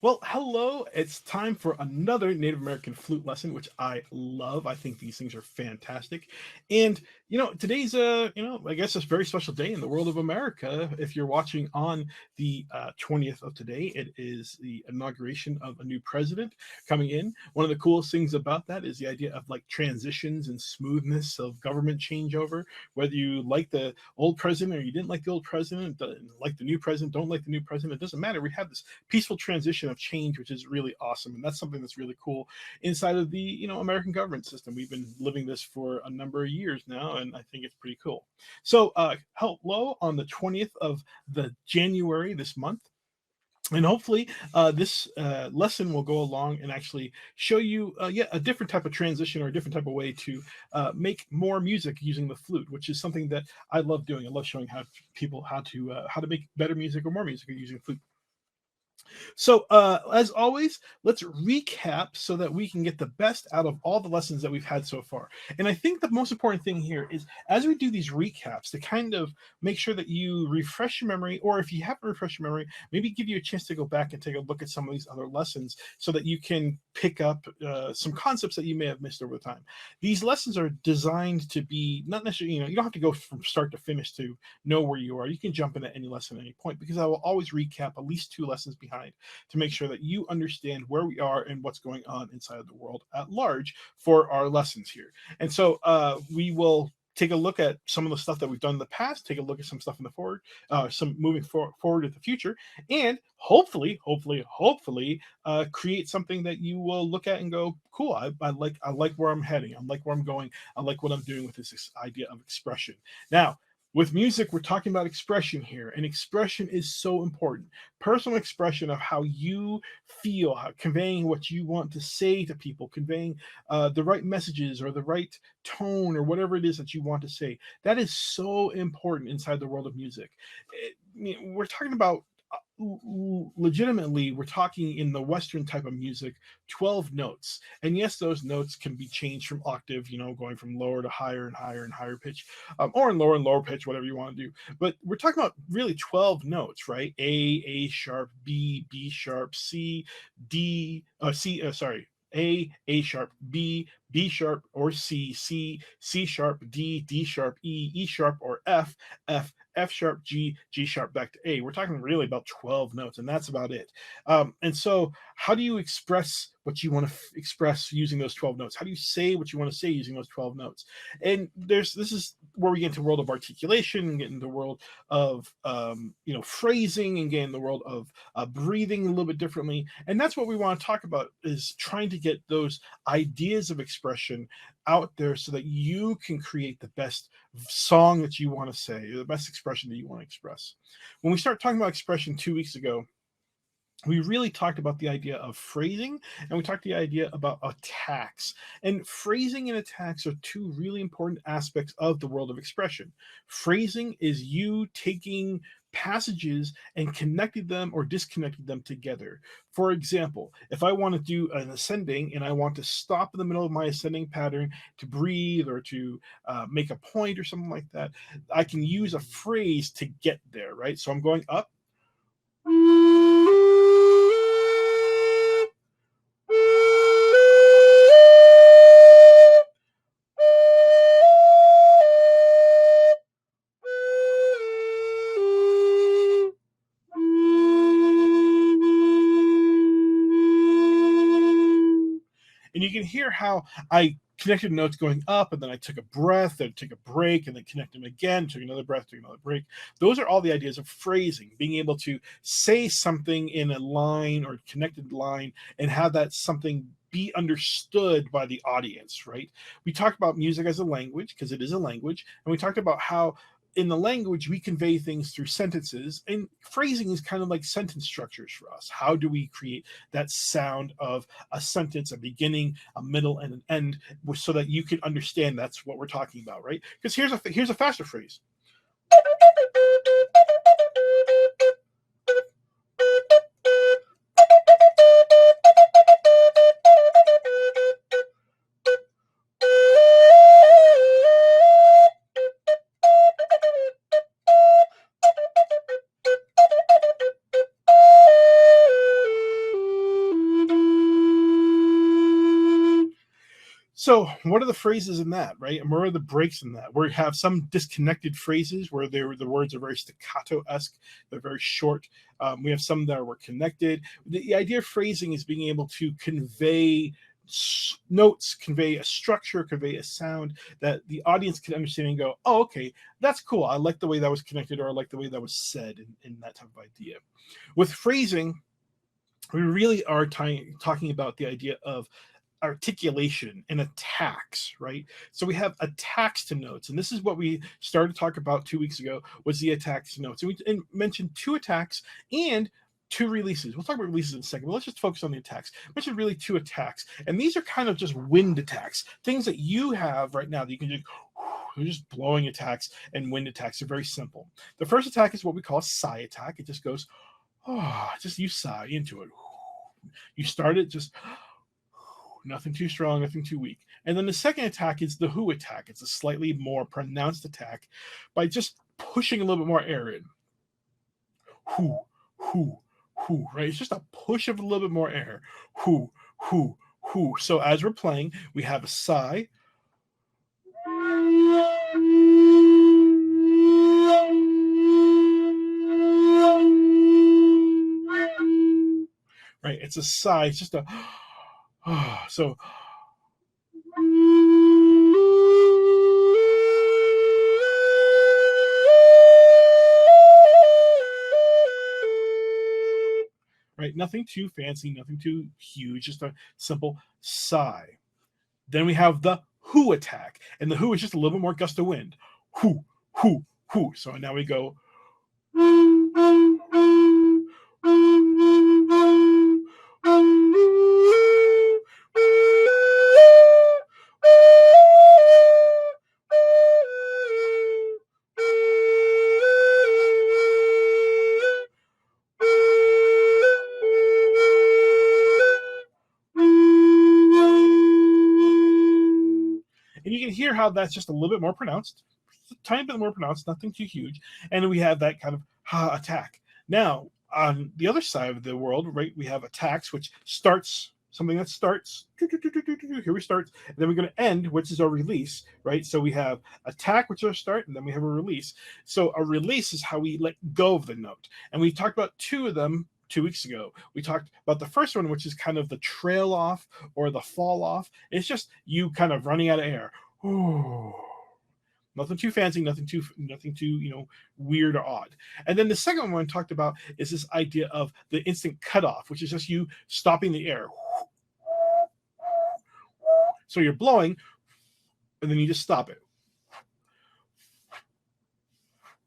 Well, hello. It's time for another Native American flute lesson, which I love. I think these things are fantastic. And today's I guess a very special day in the world of America. If you're watching on the 20th of today, it is the inauguration of a new president coming in. One of the coolest things about that is the idea of like transitions and smoothness of government changeover. Whether you like the old president or you didn't like the old president, like the new president, don't like the new president, it doesn't matter. We have this peaceful transition of change, which is really awesome, and that's something that's really cool inside of the American government system. We've been living this for a number of years now, and I think it's pretty cool. So, hello on the 20th of the January this month. And hopefully, this lesson will go along and actually show you yet a different type of transition or a different type of way to make more music using the flute, which is something that I love doing. I love showing people how to make better music or more music using flute. So, as always, let's recap so that we can get the best out of all the lessons that we've had so far. And I think the most important thing here is as we do these recaps to kind of make sure that you refresh your memory, or if you haven't refreshed your memory, maybe give you a chance to go back and take a look at some of these other lessons so that you can pick up some concepts that you may have missed over time. These lessons are designed to be not necessarily, you don't have to go from start to finish to know where you are. You can jump into any lesson at any point because I will always recap at least two lessons behind to make sure that you understand where we are and what's going on inside of the world at large for our lessons here. And so we will take a look at some of the stuff that we've done in the past, take a look at some stuff in the forward, some moving forward in the future, and hopefully, create something that you will look at and go, cool. I like where I'm heading. I like where I'm going. I like what I'm doing with this idea of expression. Now, with music, we're talking about expression here, and expression is so important. Personal expression of how you feel, conveying what you want to say to people, conveying the right messages or the right tone or whatever it is that you want to say. That is so important inside the world of music. We're talking about legitimately, we're talking in the Western type of music, 12 notes. And yes, those notes can be changed from octave, going from lower to higher and higher and higher pitch, or in lower and lower pitch, whatever you want to do. But we're talking about really 12 notes, right? A sharp, B sharp, C, D, C, sorry. A sharp, B sharp, or C sharp, D sharp, E sharp, or F sharp, G sharp, back to A. We're talking really about 12 notes, and that's about it. And so, how do you express what you want to express using those 12 notes? How do you say what you want to say using those 12 notes? And this is where we get into the world of articulation and get into the world of phrasing and get in the world of breathing a little bit differently. And that's what we want to talk about, is trying to get those ideas of expression out there so that you can create the best song that you want to say, the best expression that you want to express. When we start talking about expression 2 weeks ago, we really talked about the idea of phrasing, and we talked the idea about attacks. And phrasing and attacks are two really important aspects of the world of expression. Phrasing is you taking passages and connecting them or disconnecting them together. For example, if I want to do an ascending and I want to stop in the middle of my ascending pattern to breathe or to make a point or something like that, I can use a phrase to get there, right? So I'm going up. And you can hear how I connected notes going up, and then I took a breath, then took a break, and then connected them again, took another breath, took another break. Those are all the ideas of phrasing, being able to say something in a line or connected line and have that something be understood by the audience, right? We talked about music as a language because it is a language, and we talked about how in the language we convey things through sentences, and phrasing is kind of like sentence structures for us. How do we create that sound of a sentence, a beginning, a middle, and an end, so that you can understand that's what we're talking about, right? Because here's a faster phrase. So, what are the phrases in that, right? And where are the breaks in that? Where you have some disconnected phrases where the words are very staccato esque, they're very short. We have some that were connected. The idea of phrasing is being able to convey notes, convey a structure, convey a sound that the audience can understand and go, oh, okay, that's cool. I like the way that was connected, or I like the way that was said, in that type of idea. With phrasing, we really are talking about the idea of articulation and attacks, right? So we have attacks to notes, and this is what we started to talk about 2 weeks ago, was the attacks to notes. And we mentioned 2 attacks and 2 releases. We'll talk about releases in a second, but let's just focus on the attacks. I mentioned really 2 attacks, and these are kind of just wind attacks, things that you have right now that you can just, they're just blowing attacks, and wind attacks are very simple. The first attack is what we call a sigh attack. It just goes, oh, just you sigh into it. You start it just nothing too strong, nothing too weak. And then the second attack is the who attack. It's a slightly more pronounced attack by just pushing a little bit more air in. Who, who, who, right? It's just a push of a little bit more air. Who, who, who. So as we're playing, we have a sigh. Right? It's a sigh. It's just a so right, nothing too fancy, nothing too huge, just a simple sigh. Then we have the who attack, and the who is just a little bit more gust of wind. Who, who, who. So now we go. And you can hear how that's just a little bit more pronounced, a tiny bit more pronounced, nothing too huge. And we have that kind of ha attack. Now, on the other side of the world, right, we have attacks, which starts something that starts. Here we start, and then we're going to end, which is our release, right? So we have attack, which is our start, and then we have a release. So a release is how we let go of the note. And we talked about 2 of them 2 weeks ago. We talked about the first one, which is kind of the trail off or the fall off. It's just you kind of running out of air. Ooh. Nothing too fancy, nothing too weird or odd. And then the second one talked about is this idea of the instant cutoff, which is just you stopping the air. So you're blowing, and then you just stop it.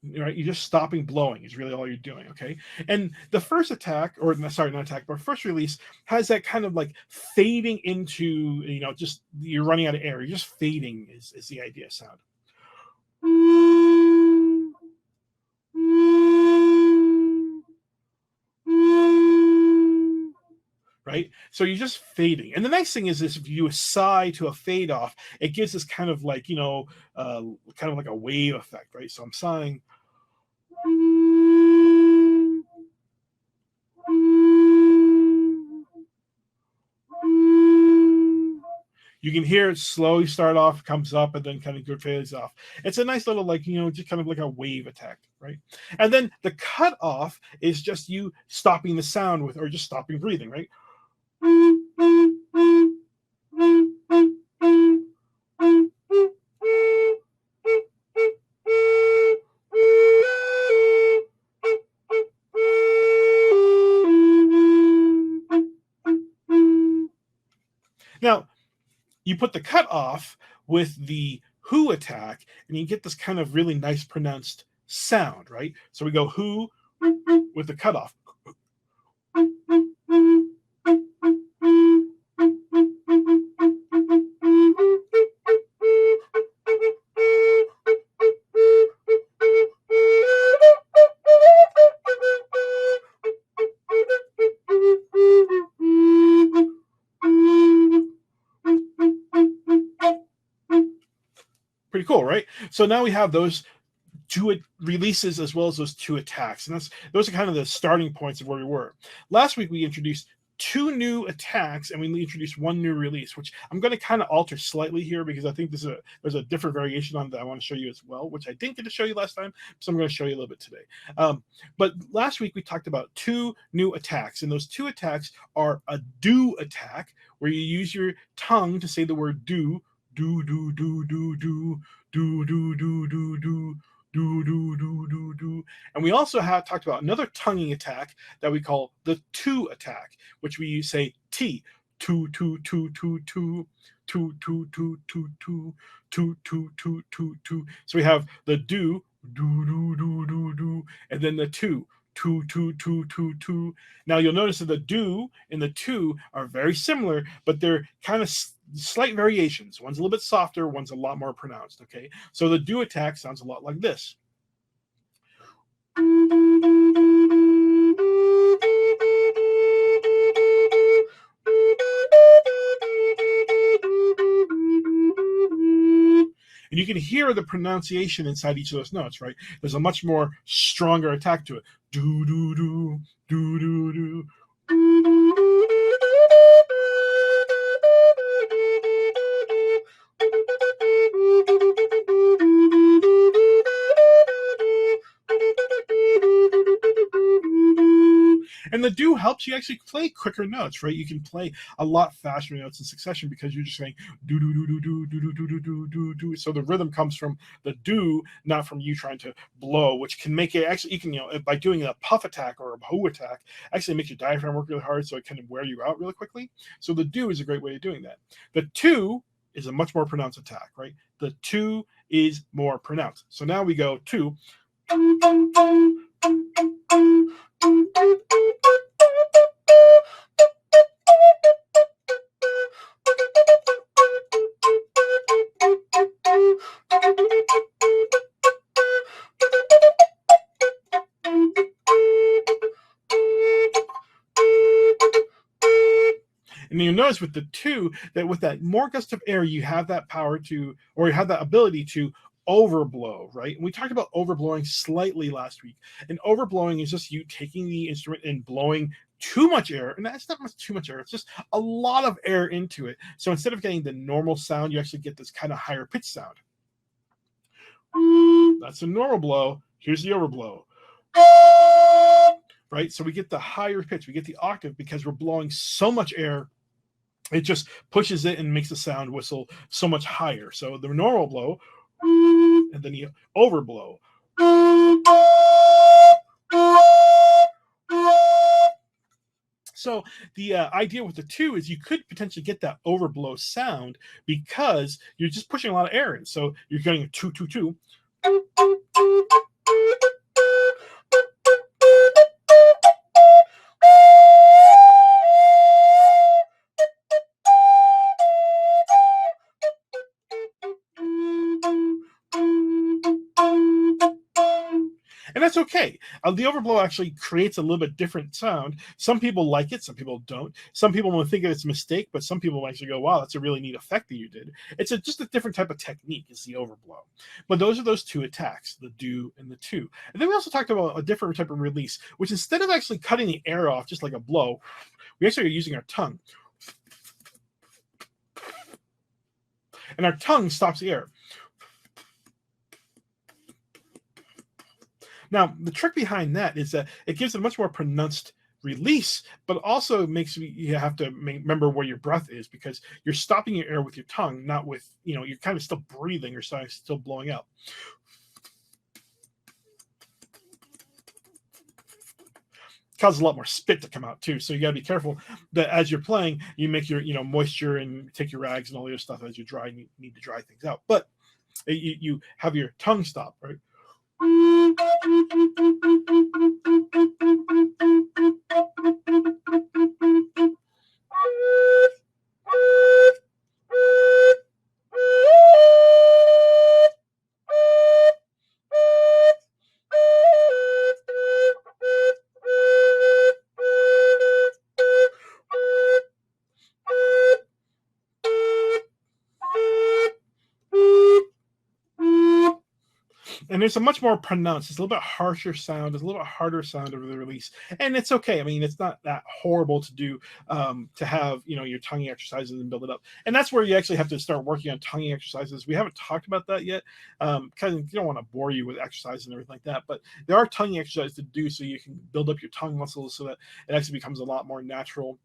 Right, you're just stopping blowing is really all you're doing. Okay, and the first attack, or sorry, not attack, but first release has that kind of like fading into, just you're running out of air. You're just fading is the idea sound. Right, so you're just fading. And the nice thing is if you sigh to a fade off, it gives this kind of like kind of like a wave effect, right? So I'm sighing. You can hear it slowly start off, comes up, and then kind of fades off. It's a nice little, just kind of like a wave attack, right? And then the cut off is just you stopping the sound with, or just stopping breathing, right? Now, you put the cut off with the who attack, and you get this kind of really nice pronounced sound, right? So we go who with the cutoff. Pretty cool, right? So now we have those 2 releases as well as those 2 attacks, and those are kind of the starting points of where we were. Last week we introduced two new attacks and we introduce one new release, which I'm going to kind of alter slightly here because I think there's a different variation on that I want to show you as well, which I didn't get to show you last time, so I'm going to show you a little bit today. But last week we talked about two new attacks, and those two attacks are a do attack, where you use your tongue to say the word do, do, do, do, do, do, do, do, do, do, do, do, do, do, do, do. And we also have talked about another tonguing attack that we call the to attack, which we say T, to, to, to, to, to, to, to, to, to, to, to, to, to, to, to. So we have the do, do, do, do, do, do, and then the to, two, two, two, two, two. Now you'll notice that the do and the two are very similar, but they're kind of slight variations. One's a little bit softer, one's a lot more pronounced. Okay, so the do attack sounds a lot like this. And you can hear the pronunciation inside each of those notes, right? There's a much more stronger attack to it. Do, do, do, do, do, do. And the do helps you actually play quicker notes, right? You can play a lot faster notes in succession because you're just saying do do do do do do do do do do do do. So the rhythm comes from the do, not from you trying to blow, which can make it actually, you can, by doing a puff attack or a who attack, actually makes your diaphragm work really hard, so it can wear you out really quickly. So the do is a great way of doing that. The to is a much more pronounced attack, right? The to is more pronounced. So now we go to and you'll notice with the two that with that more gust of air, you have that power to, or you have that ability to overblow, right? And we talked about overblowing slightly last week. And overblowing is just you taking the instrument and blowing too much air, and that's not much too much air, it's just a lot of air into it. So instead of getting the normal sound, you actually get this kind of higher pitch sound. That's a normal blow. Here's the overblow. Right? So we get the higher pitch, we get the octave because we're blowing so much air. It just pushes it and makes the sound whistle so much higher. So the normal blow, and then the overblow. So the idea with the two is you could potentially get that overblow sound because you're just pushing a lot of air in. So you're getting a two, two, two. And that's okay. The overblow actually creates a little bit different sound. Some people like it, some people don't. Some people will think it's a mistake, but some people actually go, wow, that's a really neat effect that you did. It's just a different type of technique is the overblow. But those are those two attacks, the do and the two. And then we also talked about a different type of release, which instead of actually cutting the air off just like a blow, we actually are using our tongue. And our tongue stops the air. Now, the trick behind that is that it gives a much more pronounced release, but also makes you have to remember where your breath is because you're stopping your air with your tongue, not with, you're kind of still breathing or still blowing out. Causes a lot more spit to come out too, so you got to be careful that as you're playing, you make your moisture and take your rags and all the other stuff as you dry. You need to dry things out, but you have your tongue stop, right? and it's a much more pronounced, it's a little bit harsher sound, it's a little bit harder sound over the release, and it's okay. I mean, it's not that horrible to do, to have, you know, your tonguing exercises and build it up, and that's where you actually have to start working on tonguing exercises. We haven't talked about that yet, because you don't want to bore you with exercises and everything like that, but there are tonguing exercises to do so you can build up your tongue muscles so that it actually becomes a lot more natural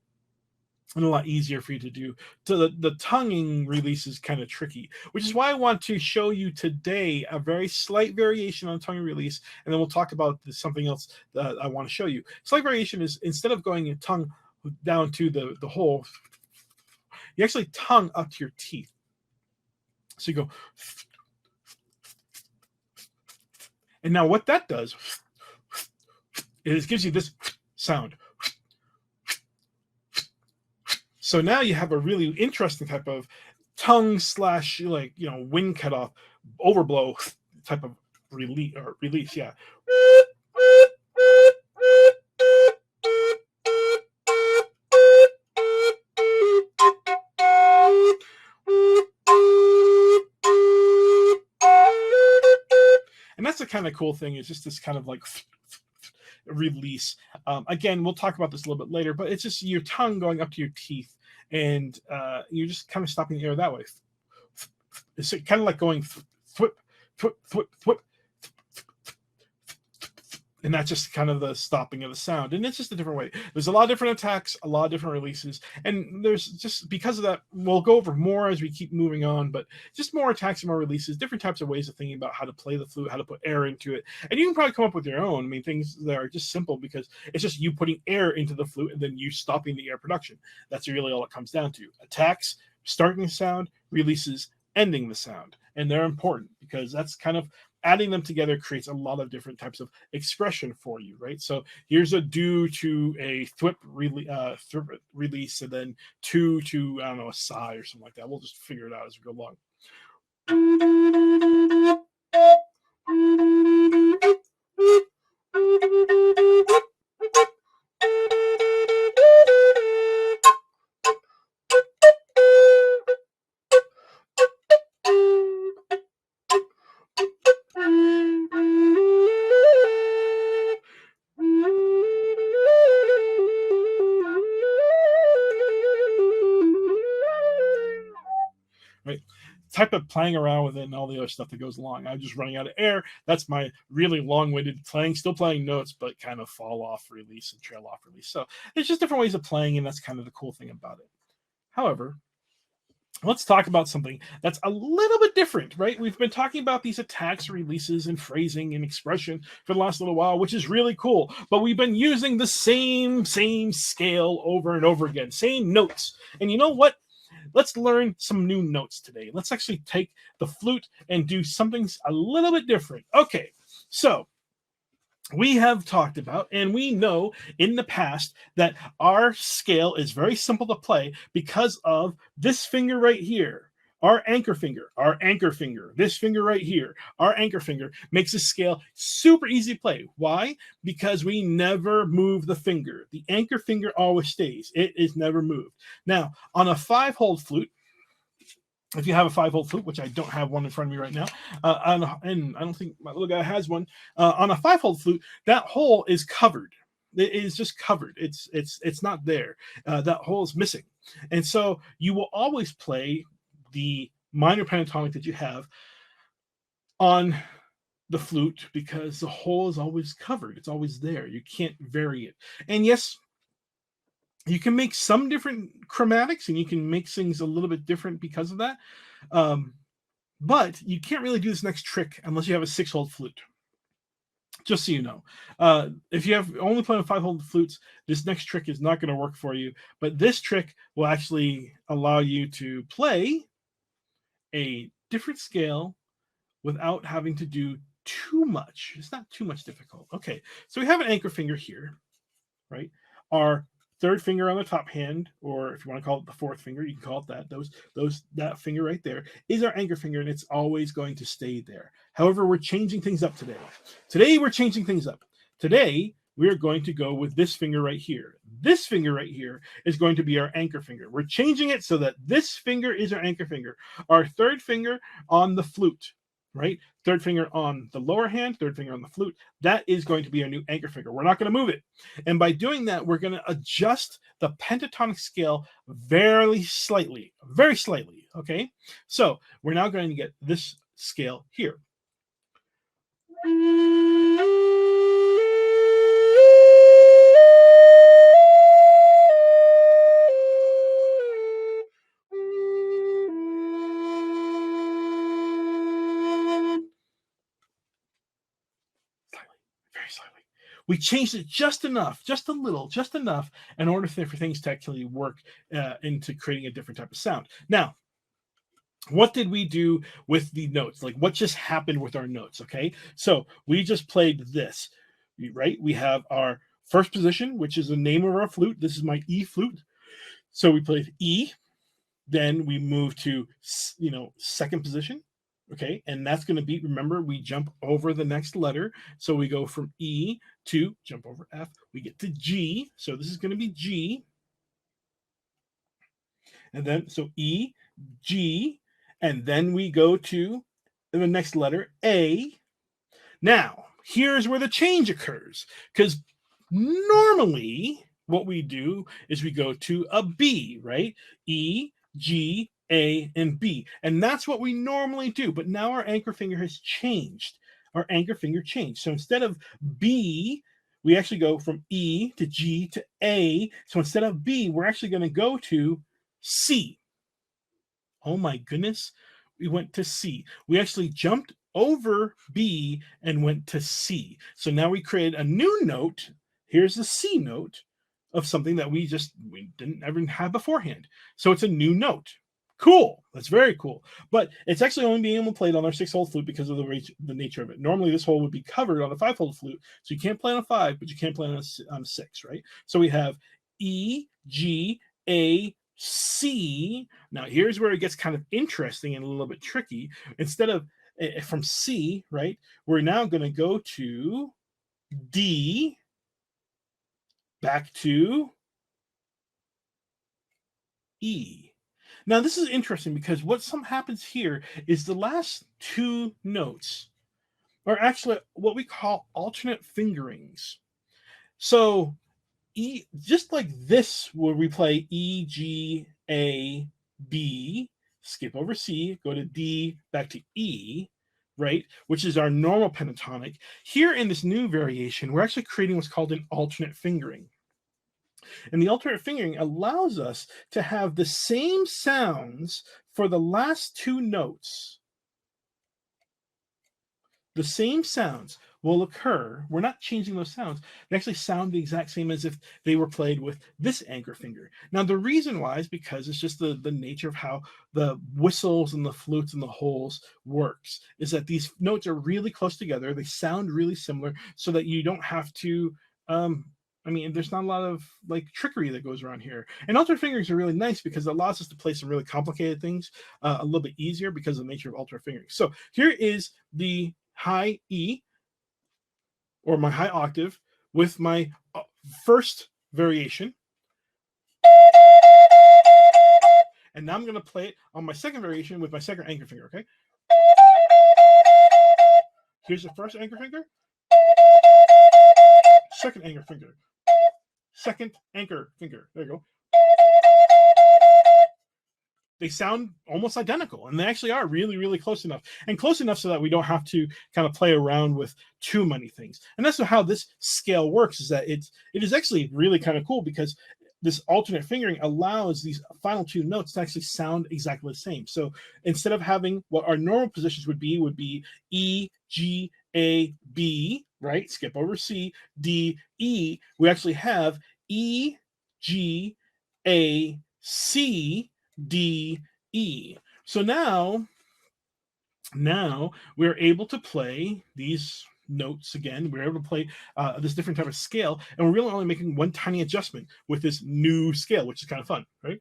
and a lot easier for you to do. So the tonguing release is kind of tricky, which is why I want to show you today a very slight variation on tongue release, and then we'll talk about something else that I want to show you. Slight variation is, instead of going your tongue down to the hole, you actually tongue up to your teeth. So you go, and now what that does is it gives you this sound. So now you have a really interesting type of tongue slash, like, you know, wind cut off, overblow type of release. Yeah. And that's the kind of cool thing, is just this kind of like release. Again, we'll talk about this a little bit later, but it's just your tongue going up to your teeth, and you're just kind of stopping the air that way. It's kind of like going thwip, thwip, thwip, thwip, and that's just kind of the stopping of the sound, and it's just a different way. There's a lot of different attacks, a lot of different releases, and there's just, because of that, we'll go over more as we keep moving on, but just more attacks and more releases, different types of ways of thinking about how to play the flute, how to put air into it, and you can probably come up with your own. I mean, things that are just simple, because it's just you putting air into the flute and then you stopping the air production. That's really all it comes down to. Attacks, starting the sound, releases, ending the sound, and they're important because that's kind of, adding them together creates a lot of different types of expression for you, right? So here's a do to a thwip release, and then two to, I don't know, a sigh or something like that. We'll just figure it out as we go along. Right, type of playing around with it and all the other stuff that goes along. I'm just running out of air. That's my really long-winded playing, still playing notes, but kind of fall off release and trail off release. So there's just different ways of playing, and that's kind of the cool thing about it. However, let's talk about something that's a little bit different, right? We've been talking about these attacks, releases, and phrasing and expression for the last little while, which is really cool. But we've been using the same scale over and over again, same notes. And you know what? Let's learn some new notes today. Let's actually take the flute and do something a little bit different. Okay, so we have talked about, and we know in the past, that our scale is very simple to play because of this finger right here. Our anchor finger, this finger right here, our anchor finger makes this scale super easy to play. Why? Because we never move the finger. The anchor finger always stays. It is never moved. Now, on a 5-hole flute, if you have a 5-hole flute, which I don't have one in front of me right now, and I don't think my little guy has one, on a 5-hole flute, that hole is covered. It is just covered. It's not there. That hole is missing, and so you will always play the minor pentatonic that you have on the flute because the hole is always covered. It's always there. You can't vary it. And yes, you can make some different chromatics, and you can make things a little bit different because of that. But you can't really do this next trick unless you have a 6-hole flute. Just so you know, if you have only playing 5-hole flutes, this next trick is not going to work for you. But this trick will actually allow you to play a different scale without having to do too much. It's not too much difficult. Okay, so we have an anchor finger here, right? Our third finger on the top hand, or if you want to call it the fourth finger, you can call it that. That finger right there is our anchor finger, and it's always going to stay there. However, we're changing things up today. Today, we're changing things up. Today, we are going to go with this finger right here. This finger right here is going to be our anchor finger. We're changing it so that this finger is our anchor finger. Our third finger on the flute, right? Third finger on the lower hand, third finger on the flute. That is going to be our new anchor finger. We're not going to move it. And by doing that, we're going to adjust the pentatonic scale very slightly, okay? So we're now going to get this scale here. Very slightly. We changed it just enough, just a little, just enough in order for things to actually work into creating a different type of sound. Now, what did we do with the notes? Like, what just happened with our notes? Okay, so we just played this, right? We have our first position, which is the name of our flute. This is my E flute. So we played E, then we move to, second position. Okay, and that's going to be, remember, we jump over the next letter. So we go from E to jump over F, we get to G. So this is going to be G. And then, so E, G, and then we go to the next letter, A. Now, here's where the change occurs, because normally what we do is we go to a B, right? E, G, A, and B. And that's what we normally do. But now our anchor finger has changed. Our anchor finger changed. So instead of B, we actually go from E to G to A. So instead of B, we're actually going to go to C. Oh my goodness. We went to C. We actually jumped over B and went to C. So now we created a new note. Here's the C note of something that we didn't ever have beforehand. So it's a new note. Cool. That's very cool. But it's actually only being able to play it on our 6-hole flute because of the nature of it. Normally, this hole would be covered on a 5-hole flute. So you can't play on a 5, but you can play on a 6, right? So we have E, G, A, C. Now, here's where it gets kind of interesting and a little bit tricky. Instead of from C, right, we're now going to go to D, back to E. Now, this is interesting because what happens here is the last two notes are actually what we call alternate fingerings. So, E, just like this, where we play E, G, A, B, skip over C, go to D, back to E, right, which is our normal pentatonic. Here in this new variation, we're actually creating what's called an alternate fingering. And the alternate fingering allows us to have the same sounds for the last two notes. The same sounds will occur. We're not changing those sounds. They actually sound the exact same as if they were played with this anchor finger. Now, the reason why is because it's just the nature of how the whistles and the flutes and the holes works, is that these notes are really close together. They sound really similar so that you don't have to, there's not a lot of like trickery that goes around here. And alternate fingerings are really nice because it allows us to play some really complicated things a little bit easier because of the nature of alternate fingering. So here is the high E, or my high octave, with my first variation. And now I'm going to play it on my second variation with my second anchor finger, okay? Here's the first anchor finger. Second anchor finger. Second anchor finger. There you go. They sound almost identical, and they actually are really, really close enough, and close enough so that we don't have to kind of play around with too many things. And that's how this scale works, is that it is actually really kind of cool because this alternate fingering allows these final two notes to actually sound exactly the same. So instead of having what our normal positions would be E, G, A, B, right? Skip over C, D, E. We actually have E, G, A, C, D, E. So now we're able to play these notes again. We're able to play this different type of scale, and we're really only making one tiny adjustment with this new scale, which is kind of fun, right?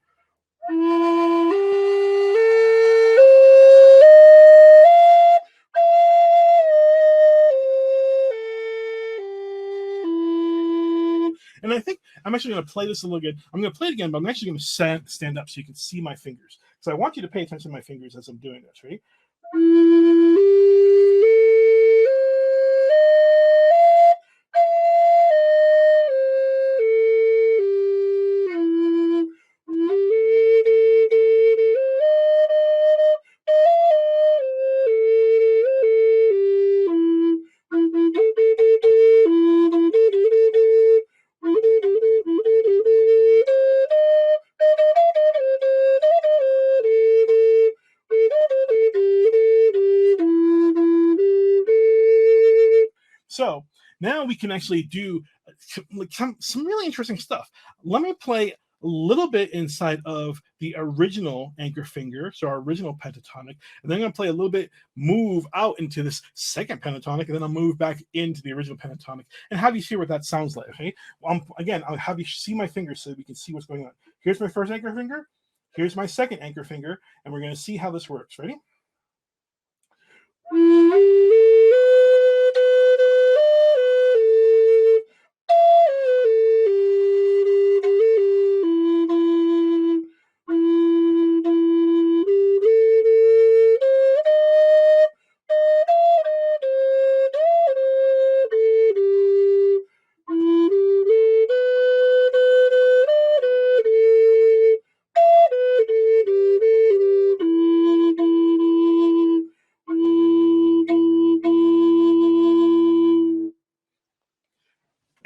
And I think I'm actually going to play this a little bit. I'm going to play it again, but I'm actually going to stand up so you can see my fingers. So I want you to pay attention to my fingers as I'm doing this, right? Now we can actually do like some really interesting stuff. Let me play a little bit inside of the original anchor finger, so our original pentatonic, and then I'm going to play a little bit, move out into this second pentatonic, and then I'll move back into the original pentatonic and have you see what that sounds like. Okay, again, I'll have you see my fingers so we can see what's going on. Here's my first anchor finger, here's my second anchor finger, and we're going to see how this works. Ready?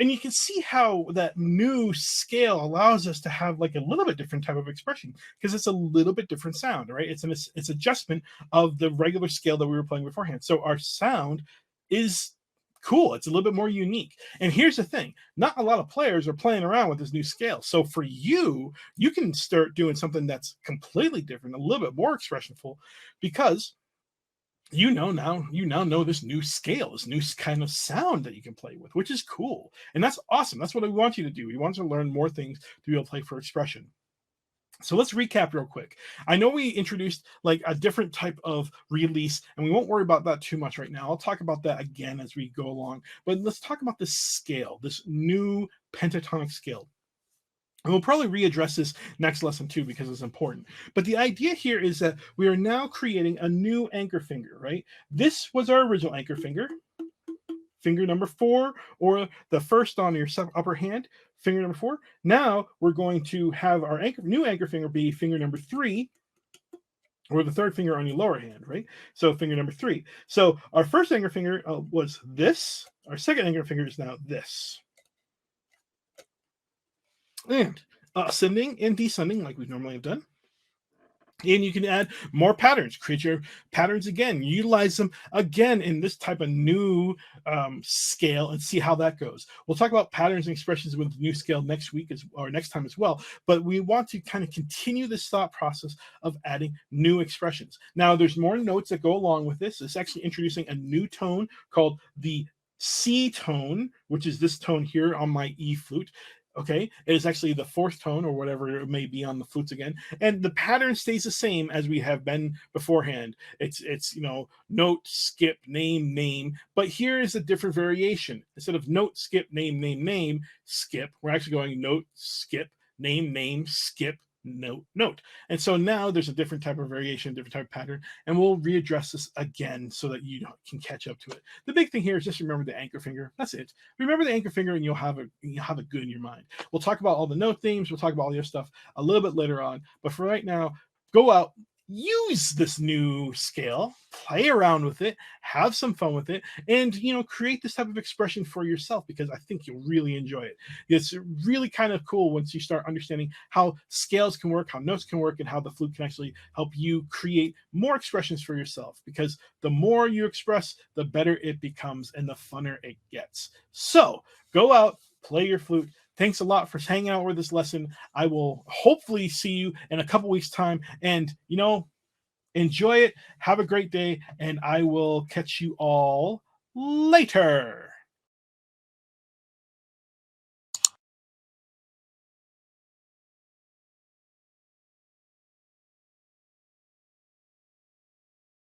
And you can see how that new scale allows us to have like a little bit different type of expression because it's a little bit different sound, right? It's adjustment of the regular scale that we were playing beforehand. So our sound is cool. It's a little bit more unique. And here's the thing: not a lot of players are playing around with this new scale. So for you, you can start doing something that's completely different, a little bit more expressionful, because you now know this new scale, this new kind of sound that you can play with, which is cool. And that's awesome. That's what we want you to do. We want you to learn more things to be able to play for expression. So let's recap real quick. I know we introduced like a different type of release, and we won't worry about that too much right now. I'll talk about that again as we go along. But let's talk about this scale, this new pentatonic scale. And we'll probably readdress this next lesson too because it's important. But the idea here is that we are now creating a new anchor finger, right? This was our original anchor finger, finger number 4, or the first on your upper hand, finger number 4. Now we're going to have our new anchor finger be finger number 3, or the third finger on your lower hand, right? So finger number 3. So our first anchor finger was this. Our second anchor finger is now this. And ascending and descending like we normally have done. And you can add more patterns, create your patterns again, utilize them again in this type of new scale and see how that goes. We'll talk about patterns and expressions with the new scale next week or next time as well. But we want to kind of continue this thought process of adding new expressions. Now, there's more notes that go along with this. It's actually introducing a new tone called the C tone, which is this tone here on my E flute. Okay, it is actually the 4th tone or whatever it may be on the flutes again, and the pattern stays the same as we have been beforehand. It's note, skip, name, name, but here is a different variation. Instead of note, skip, name, name, name, skip, we're actually going note, skip, name, name, skip, note, note. And so now there's a different type of variation, different type of pattern, and we'll readdress this again so that you can catch up to it. The big thing here is just remember the anchor finger. That's it. Remember the anchor finger and you'll have it good in your mind. We'll talk about all the note themes, we'll talk about all the other stuff a little bit later on, but for right now, go out, use this new scale, play around with it, have some fun with it, and create this type of expression for yourself, because I think you'll really enjoy it. It's really kind of cool once you start understanding how scales can work, how notes can work, and how the flute can actually help you create more expressions for yourself, because the more you express, the better it becomes and the funner it gets. So go out, play your flute. Thanks a lot for hanging out with this lesson. I will hopefully see you in a couple weeks' time. And, enjoy it. Have a great day. And I will catch you all later.